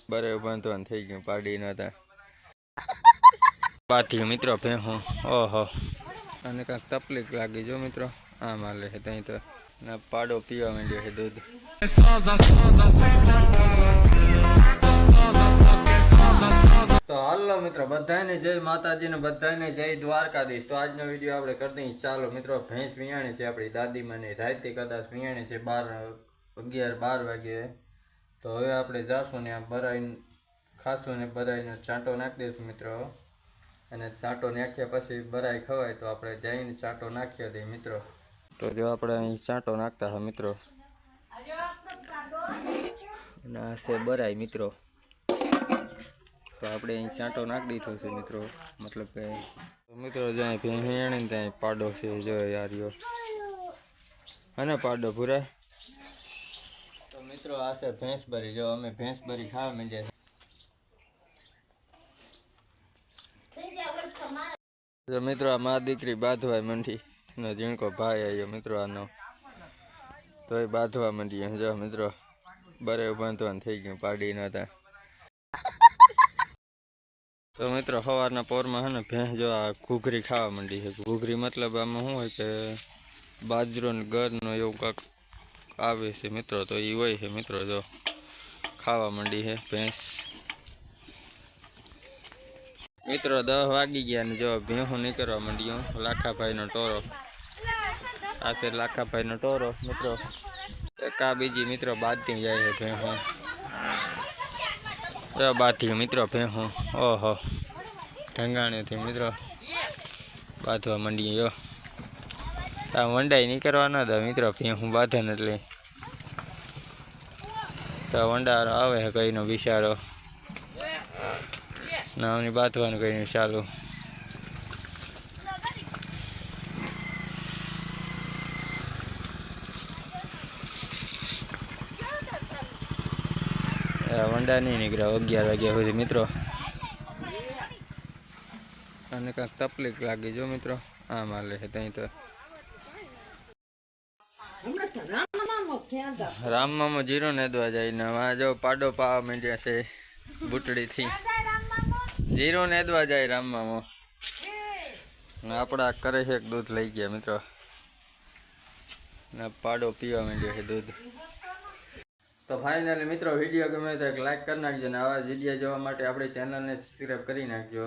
બરે બાંધવાનું થઈ ગયું પાડી નતા પાથી મિત્રો ભેહું ઓહો અને કાંઈક તકલીફ લાગી જો મિત્રો આમ હાલે છે ત્યાં તો ના પાડો પીવા માંડ્યો છે દૂધ તો હાલો મિત્રો બધાને જય માતાજી ને બધાને જય દ્વારકાધીશ। તો આજનો વિડીયો આપણે કરી દઈએ ચાલો મિત્રો ભેંસ વિયાણી છે આપણી દાદીમાની રાતે કદાચ વિયાણી છે 11-12 વાગે। તો હવે આપણે જાશું ને આ બરાઈને ખાશું ને બરાઈને ચાંટો નાખી દઈશું મિત્રો અને ચાંટો નાખ્યા પછી બરાઈ ખવાય તો આપણે જઈને ચાંટો નાખીએ દઈએ મિત્રો। તો જો આપણે અહીં ચાંટો નાખતા હા મિત્રો અને આ છે બરાઈ મિત્રો। તો આપણે અહીં ચાંટો નાખી દીધો છે મિત્રો મતલબ કે મિત્રો જ્યાં ભેંસણી ત્યાં પાડો છે જો યારીઓ અને પાડો પૂરા। તો મિત્રો આ છે ભેંસ બરી જો અમે ભેંસ બરી ખાવા માંડ્યા જો મિત્રો આ મા દીકરી બાંધવા માંડી નો ઝીણકો ભાઈ આવ્યો મિત્રો આનો તો એ બાંધવા માંડી જો મિત્રો બરે બાંધવાનું થઈ ગયું પાડી નતા। તો મિત્રો સવારના પોરમાં હે ને ભેંસ જો આ ઘૂઘરી ખાવા માંડી છે। ઘૂઘરી મતલબ આમાં શું હોય કે બાજરો ને ગરનો એવું કાંક આવે છે મિત્રો તો એ હોય છે મિત્રો જો ખાવા માંડી છે ભેંસ મિત્રો 10 વાગી ગયા ને જો ભેંસું નીકળવા માંડ્યું લાખાભાઈનો ટોરો સાથે લાખાભાઈનો ટોરો મિત્રો એક આ બીજી મિત્રો બાંધતી જાય છે ભેંસું બાંધી મિત્રો ભેંસું ઓહો ઢંગાણેથી મિત્રો બાંધવા માંડીએ જો આ વંડાઈ નીકળવા ના દે મિત્રો ભેંસું બાંધે ને એટલે તો વંડારો આવે છે કઈનો બિચારો નામની બાંધવાનું કઈ ચાલુ વંડા નહીં નીકળ્યા 11 વાગ્યા સુધી મિત્રો અને કાંઈક તકલીફ લાગી જો મિત્રો આમ હાલે છે ત્યાં તો રામમામો જીરો નેદવા જાય ને આ જો પાડો પાવા માંડ્યા છે બુટડીથી જીરો નેદવા જાય રામમામો આપણા કરે છે દૂધ લઈ ગયા મિત્રો ને પાડો પીવા માંડ્યો છે દૂધ। તો ફાઇનલી મિત્રો વિડીયો ગમે તો એક લાઈક કરી નાખજો ને આવા વિડીયો જોવા માટે આપણી ચેનલને સબસ્ક્રાઈબ કરી નાખજો।